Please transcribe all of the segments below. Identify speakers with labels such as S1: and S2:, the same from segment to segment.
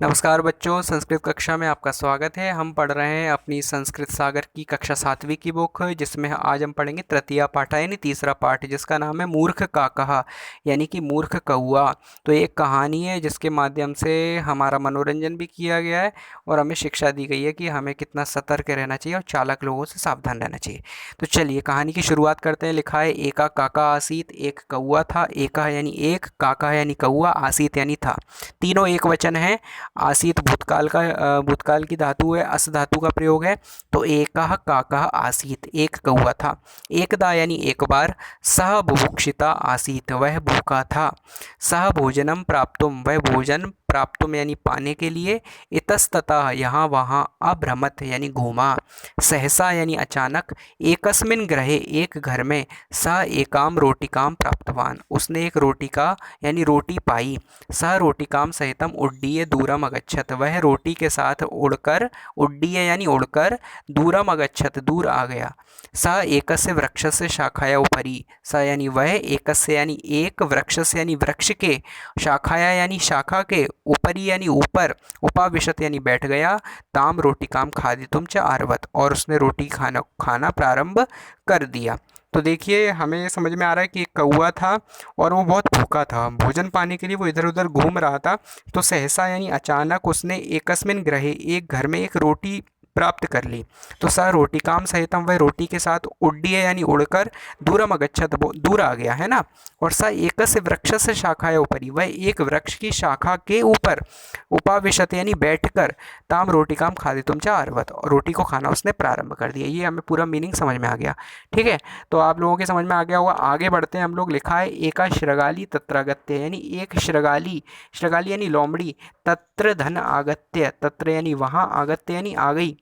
S1: नमस्कार बच्चों, संस्कृत कक्षा में आपका स्वागत है। हम पढ़ रहे हैं अपनी संस्कृत सागर की कक्षा 7वीं की बुक, जिसमें आज हम पढ़ेंगे तृतीया पाठ यानी तीसरा पाठ, जिसका नाम है मूर्ख काकहा यानी कि मूर्ख कौआ। तो एक कहानी है जिसके माध्यम से हमारा मनोरंजन भी किया गया है और हमें शिक्षा दी गई है कि हमें कितना सतर्क रहना चाहिए और चालाक लोगों से सावधान रहना चाहिए। तो चलिए कहानी की शुरुआत करते हैं। लिखा है, एका काका आसीत, एक कौआ था। एका यानी एक, काका यानी कौआ, आसीत यानी था। तीनों एक वचन है। आसीत भूतकाल का भूतकाल की धातु है, अस धातु का प्रयोग है। तो एकः काकः आसीत, एक कौआ था। एकदा यानी एक बार। सह बुभुक्षिता आसीत, वह भूखा था। सह भोजनम प्राप्तुम, वह भोजन प्राप्तुम यानी पाने के लिए। इतस्ततः यहाँ वहाँ, अभ्रमत यानी घूमा। सहसा यानी अचानक। एकस्मिन् गृहे, एक घर में। सह एकाम रोटिकाम प्राप्तवान, उसने एक रोटिका यानी रोटी पाई। सह रोटिकाम सहितम उड्डीय दूरम अगच्छत, वह रोटी के साथ उड़कर, उड्डीय यानी उड़कर, दूरम अगच्छत दूर आ गया। सह एकस्य वृक्षस्य शाखाया उपरि, स यानी वह, एकस्य यानी एक, वृक्षस्य यानी वृक्ष के, शाखाया यानी शाखा के, उपरि यानी ऊपर, उपाविशत यानी बैठ गया। ताम रोटिकाम खादितुम च आरवत, और उसने रोटी खाना खाना प्रारंभ कर दिया। तो देखिए हमें समझ में आ रहा है कि एक कौआ था और वो बहुत भूखा था। भोजन पाने के लिए वो इधर उधर घूम रहा था। तो सहसा यानी अचानक उसने एकस्मिन ग्रहे, एक घर में एक रोटी प्राप्त कर ली। तो स रोटिकाम सहितम, वह रोटी के साथ, उड्डीय यानी उड़कर, दूरम अगच्छत, वो दूर आ गया है ना। और स एकस्य वृक्षस्य शाखाया उपरि, वह एक वृक्ष की शाखा के ऊपर, उपाविशत यानी बैठकर, ताम रोटिकाम खादितुम च आरवत, और रोटी को खाना उसने प्रारंभ कर दिया। ये हमें पूरा मीनिंग समझ में आ गया। ठीक है, तो आप लोगों के समझ में आ गया होगा। आगे बढ़ते हैं हम लोग। लिखा है, एका श्रगाली तत्रागत्य, यानी एक श्रगाली, श्रगाली यानी लोमड़ी, तत्र धन आगत्य, तत्र यानी वहाँ, आगत्य यानी आ गई।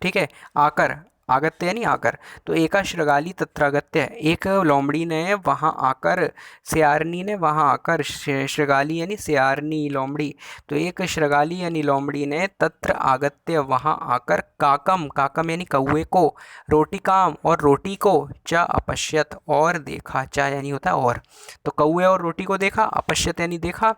S1: ठीक है, आकर, आगत्य यानी आकर। तो एका श्रगाली तत्रागत्य, एक लोमड़ी ने वहाँ आकर, सियारनी ने वहाँ आकर, श्रगाली यानी सियारनी, लोमड़ी। तो एक श्रगाली यानी लोमड़ी ने, तत्र आगत्य वहाँ आकर, काकम, काकम यानी कौए को, रोटिकाम और रोटी को, च अपश्यत और देखा, च यानी होता है और। तो कौए और रोटी को देखा, अपश्यत यानी देखा।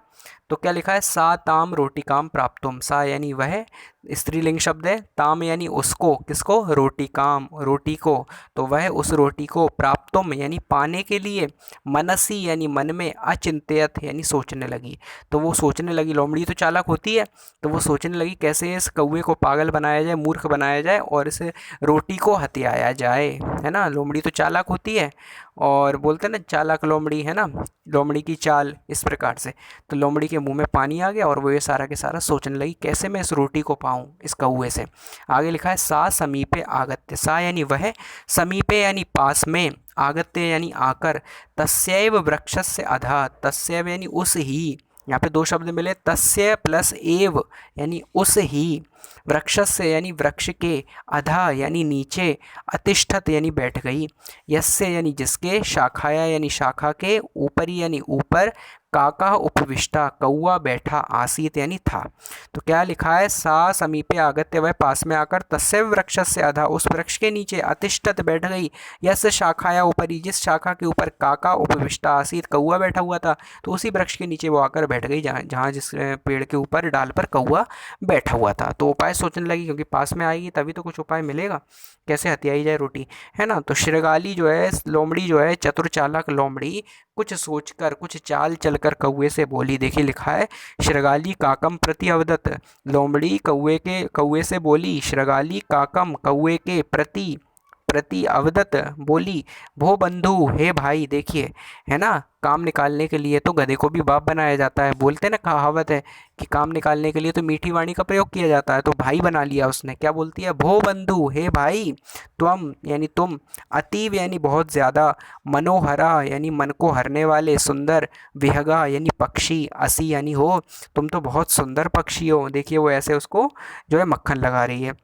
S1: तो क्या लिखा है, सा ताम रोटिकाम प्राप्तुम, सा यानी वह, स्त्रीलिंग शब्द है। ताम यानी उसको, किसको, रोटी काम, रोटी को। तो वह उस रोटी को, प्राप्तुम यानी पाने के लिए, मनसी यानी मन में, अचिंत्यत यानी सोचने लगी। तो वो सोचने लगी, लोमड़ी तो चालाक होती है, तो वो सोचने लगी कैसे इस कौवे को पागल बनाया जाए, मूर्ख बनाया जाए और इस रोटी को हथियाया जाए, है ना। लोमड़ी तो चालाक होती है, और बोलते हैं ना चालाक लोमड़ी, है ना, लोमड़ी की चाल, इस प्रकार से। तो लोमड़ी के मुंह में पानी आ गया और वो ये सारा के सारा सोचने लगी कैसे मैं इस रोटी को पाऊँ इस कौए से। आगे लिखा है, सा समीपे आगत्य, सा यानी वह, समीपे यानी पास में, आगत्य यानी आकर, तस्यैव वृक्षस्य अधः, तस्यैव यानी उस ही, यहाँ पे दो शब्द मिले, तस्य प्लस एव यानी उस ही, वृक्षस्य यानी वृक्ष के, अधा यानी नीचे, अतिष्ठत यानी बैठ गई, यस्य यानी जिसके, शाखाया यानी शाखा के, ऊपरी यानी ऊपर, काका उपविष्टा कौआ बैठा, आसीत यानी था। तो क्या लिखा है, सा समीपे आगत्य, वह पास में आकर, तस्य वृक्ष से अधा उस वृक्ष के नीचे, अतिष्ठत बैठ गई, यस शाखाया ऊपरी जिस शाखा के ऊपर, काका उपविष्टा आसीत कौआ बैठा हुआ था। तो उसी वृक्ष के नीचे वो आकर बैठ गई जहाँ जहाँ जिस पेड़ के ऊपर डाल पर कौआ बैठा हुआ था। तो उपाय सोचने लगी, क्योंकि पास में आएगी तभी तो कुछ उपाय मिलेगा, कैसे हथियाई जाए रोटी, है ना। तो श्रृगाली जो है, लोमड़ी जो है, चतुर चालाक लोमड़ी, कुछ सोचकर, कुछ चाल चलकर कौए से बोली। देखिए लिखा है, श्रृगाली काकम प्रति अवदत, लोमड़ी कौए से बोली, श्रृगाली काकम कौए के प्रति, प्रति अवदत बोली, भो बंधु, हे भाई। देखिए, है ना, काम निकालने के लिए तो गधे को भी बाप बनाया जाता है। बोलते हैं ना, कहावत है कि काम निकालने के लिए तो मीठी वाणी का प्रयोग किया जाता है। तो भाई बना लिया उसने, क्या बोलती है, भो बंधु, हे भाई, त्वम यानी तुम, अतीव यानी बहुत ज़्यादा, मनोहरा यानी मन को हरने वाले, सुंदर, विहगा यानी पक्षी, असी यानी हो, तुम तो बहुत सुंदर पक्षी हो। देखिए वो ऐसे उसको जो है मक्खन लगा रही है।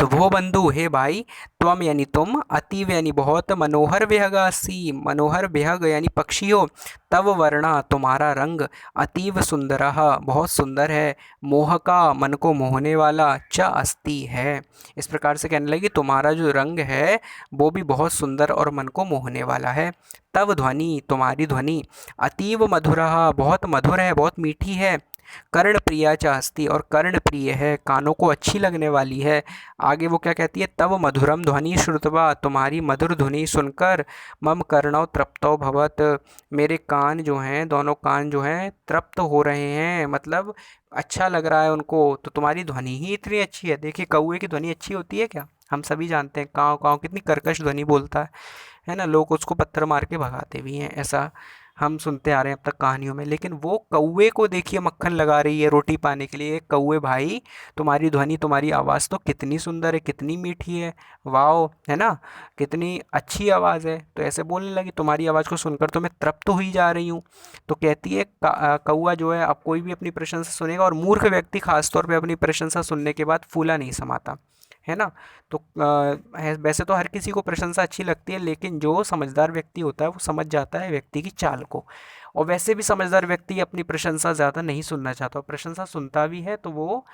S1: तो वो बंधु, हे भाई, त्वम यानी तुम, अतीव यानी बहुत, मनोहर विहगासी, मनोहर विहग यानी पक्षी हो, तव वर्णा तुम्हारा रंग, अतीव सुंदर बहुत सुंदर है, मोहका मन को मोहने वाला, च अस्ति है। इस प्रकार से कहने लगी तुम्हारा जो रंग है वो भी बहुत सुंदर और मन को मोहने वाला है। तव ध्वनि, तुम्हारी ध्वनि, अतीव मधुर बहुत मधुर है, बहुत मीठी है, कर्ण प्रिया च अस्ति, और कर्ण प्रिय है, कानों को अच्छी लगने वाली है। आगे वो क्या कहती है, तव मधुरम ध्वनि श्रुतवा, तुम्हारी मधुर ध्वनि सुनकर मम कर्णौ तृप्तौ भवत, मेरे कान जो हैं, दोनों कान जो हैं तृप्त हो रहे हैं, मतलब अच्छा लग रहा है उनको। तो तुम्हारी ध्वनि ही इतनी अच्छी है। देखिए कौवे की ध्वनि अच्छी होती है क्या? हम सभी जानते हैं काँव काँव कितनी कर्कश ध्वनि बोलता है ना। लोग उसको पत्थर मार के भगाते भी हैं, ऐसा हम सुनते आ रहे हैं अब तक कहानियों में। लेकिन वो कौवे को देखिए मक्खन लगा रही है रोटी पाने के लिए। कौवे भाई, तुम्हारी ध्वनि, तुम्हारी आवाज़ तो कितनी सुंदर है, कितनी मीठी है, वाओ, है ना, कितनी अच्छी आवाज़ है। तो ऐसे बोलने लगी, तुम्हारी आवाज़ को सुनकर तो मैं तृप्त हुई जा रही हूँ। तो कहती है कौवा जो है, अब कोई भी अपनी प्रशंसा सुनेगा, और मूर्ख व्यक्ति खासतौर पे अपनी प्रशंसा सुनने के बाद फूला नहीं समाता, है ना। तो वैसे तो हर किसी को प्रशंसा अच्छी लगती है, लेकिन जो समझदार व्यक्ति होता है वो समझ जाता है व्यक्ति की चाल को। और वैसे भी समझदार व्यक्ति अपनी प्रशंसा ज़्यादा नहीं सुनना चाहता, और प्रशंसा सुनता भी है तो वो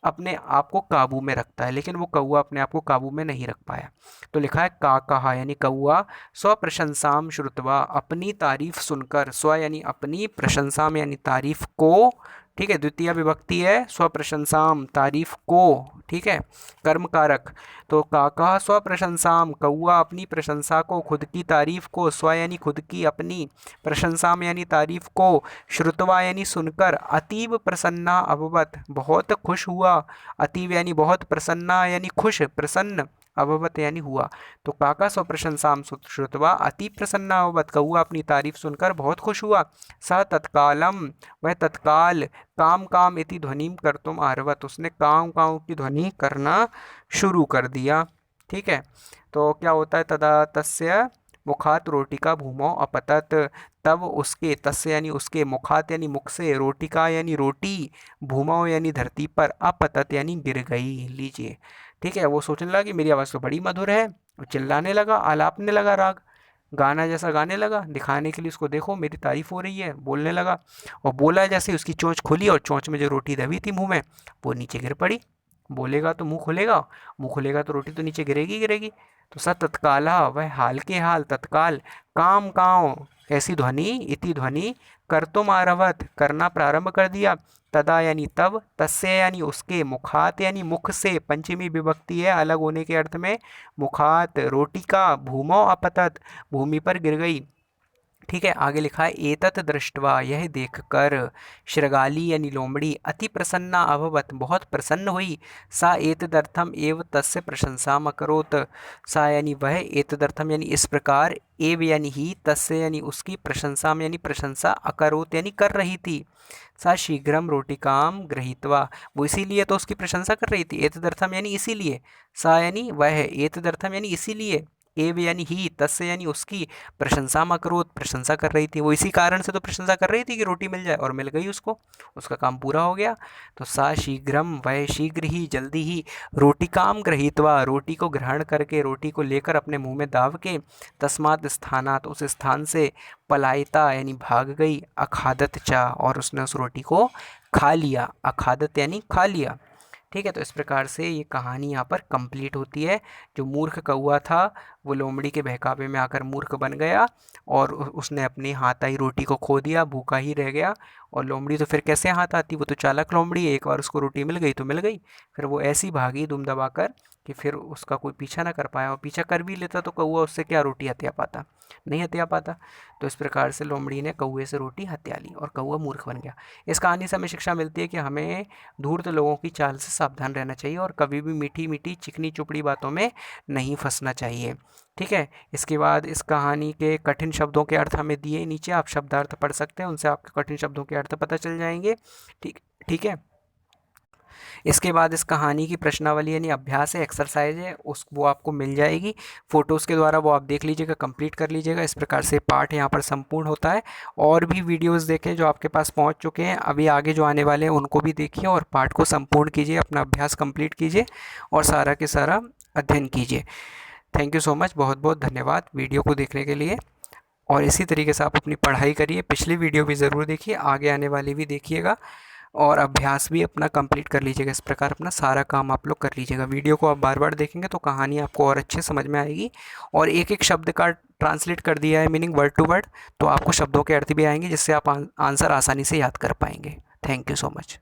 S1: अपने आप को काबू में रखता है। लेकिन वो कौवा अपने आप को काबू में नहीं रख पाया। तो लिखा है का कहा, यानी कौवा स्व प्रशंसाम श्रुतवा, अपनी तारीफ सुनकर, स्व यानी अपनी, प्रशंसा में यानी तारीफ को, ठीक है, द्वितीय विभक्ति है, स्व प्रशंसाम तारीफ को, ठीक है, कर्म कारक। तो काका स्व प्रशंसाम, कौआ अपनी प्रशंसा को, खुद की तारीफ को, स्व यानी खुद की, अपनी, प्रशंसाम यानी तारीफ को, श्रुतवा यानी सुनकर, अतीब प्रसन्ना अभवत, बहुत खुश हुआ, अतीब यानी बहुत, प्रसन्ना यानी खुश, प्रसन्न, अभवत यानी हुआ। तो काका स्व प्रशंसाम श्रुतवा अति प्रसन्ना अभवत, कौआ अपनी तारीफ सुनकर बहुत खुश हुआ। स तत्कालम, वह तत्काल, काम काम इति ध्वनिम कर्तुम आरवत, उसने काम काम की ध्वनि करना शुरू कर दिया। ठीक है, तो क्या होता है, तदा तस्य मुखात रोटिका भूमौ अपतत, तब उसके, तस्य यानी उसके, मुखात यानी मुख से, रोटिका यानी रोटी, भूमौ यानी धरती पर, अपतत यानी गिर गई। लीजिए, ठीक है, वो सोचने लगा कि मेरी आवाज़ तो बड़ी मधुर है, चिल्लाने लगा, आलापने लगा राग, गाना जैसा गाने लगा, दिखाने के लिए उसको, देखो मेरी तारीफ हो रही है, बोलने लगा। और बोला जैसे उसकी चोंच खुली, और चोंच में जो रोटी दबी थी मुंह में, वो नीचे गिर पड़ी। बोलेगा तो मुंह खुलेगा, मुंह खुलेगा तो रोटी तो नीचे गिरेगी गिरेगी। तो स तत्काला, वह हाल के हाल, तत्काल, काम काँव, ऐसी ध्वनि, इति ध्वनि, कर्तुम आरभत, करना प्रारंभ कर दिया। तदा यानी तब, तस्य यानी उसके, मुखात यानी मुख से, पंचमी विभक्ति है अलग होने के अर्थ में, मुखात, रोटिका, भूमौ अपतत, भूमि पर गिर गई। ठीक है, आगे लिखा है, एतत दृष्ट्वा, यह देखकर, शृगाली यानी लोमड़ी, अति प्रसन्ना अभवत, बहुत प्रसन्न हुई। सा एतदर्थम एव तस्य प्रशंसाम अकरोत, सा यानी वह, एतदर्थम यानी इस प्रकार, एव यानी ही, तस्य यानी उसकी, प्रशंसाम यानी प्रशंसा, अकरोत यानी कर रही थी। सा शीघ्रम रोटिकाम गृहीत्वा, वो इसीलिए तो उसकी प्रशंसा कर रही थी। एतदर्थम यानी इसीलिए, सा यानी वह, एतदर्थम यानी इसीलिए, एव यानी ही, तस्य यानी उसकी, प्रशंसा मकरोत, प्रशंसा कर रही थी। वो इसी कारण से तो प्रशंसा कर रही थी कि रोटी मिल जाए, और मिल गई उसको, उसका काम पूरा हो गया। तो सा शीघ्रम, वह शीघ्र ही, जल्दी ही, रोटिकाम गृहीत्वा, रोटी को ग्रहण करके, रोटी को लेकर अपने मुंह में दाव के, तस्मात् स्थानात, उस स्थान से, पलायिता यानी भाग गई, अखादत चा, और उसने उस रोटी को खा लिया। अखादत यानी खा लिया। ठीक है, तो इस प्रकार से ये कहानी यहाँ पर कंप्लीट होती है। जो मूर्ख कौआ था वो लोमड़ी के बहकावे में आकर मूर्ख बन गया, और उसने अपनी हाथ आई रोटी को खो दिया, भूखा ही रह गया। और लोमड़ी तो फिर कैसे हाथ आती, वो तो चालाक लोमड़ी है, एक बार उसको रोटी मिल गई तो मिल गई। फिर वो ऐसी भागी दुम दबाकर कि फिर उसका कोई पीछा ना कर पाया, और पीछा कर भी लेता तो कौआ उससे क्या रोटी हत्या पाता, नहीं हत्या पाता। तो इस प्रकार से लोमड़ी ने कौए से रोटी हत्या ली, और कौआ मूर्ख बन गया। इस कहानी से हमें शिक्षा मिलती है कि हमें धूर्त लोगों की चाल से सावधान रहना चाहिए, और कभी भी मीठी मीठी चिकनी चुपड़ी बातों में नहीं फंसना चाहिए। ठीक है, इसके बाद इस कहानी के कठिन शब्दों के अर्थ हमें दिए नीचे, आप शब्दार्थ पढ़ सकते हैं, उनसे आपके कठिन शब्दों के अर्थ पता चल जाएंगे। ठीक ठीक है, इसके बाद इस कहानी की प्रश्नावली यानी अभ्यास है, एक्सरसाइज है, उस वो आपको मिल जाएगी फ़ोटोज़ के द्वारा, वो आप देख लीजिएगा, कंप्लीट कर लीजिएगा। इस प्रकार से पाठ यहाँ पर संपूर्ण होता है। और भी वीडियोस देखें जो आपके पास पहुँच चुके हैं, अभी आगे जो आने वाले हैं उनको भी देखिए, और पाठ को संपूर्ण कीजिए, अपना अभ्यास कंप्लीट कीजिए, और सारा के सारा अध्ययन कीजिए। थैंक यू सो मच, बहुत बहुत धन्यवाद वीडियो को देखने के लिए। और इसी तरीके से आप अपनी पढ़ाई करिए, पिछली वीडियो भी ज़रूर देखिए, आगे आने वाली भी देखिएगा, और अभ्यास भी अपना कंप्लीट कर लीजिएगा। इस प्रकार अपना सारा काम आप लोग कर लीजिएगा। वीडियो को आप बार बार देखेंगे तो कहानी आपको और अच्छे समझ में आएगी, और एक एक शब्द का ट्रांसलेट कर दिया है मीनिंग वर्ड टू वर्ड, तो आपको शब्दों के अर्थ भी आएंगे, जिससे आप आंसर आसानी से याद कर पाएंगे। Thank you so much.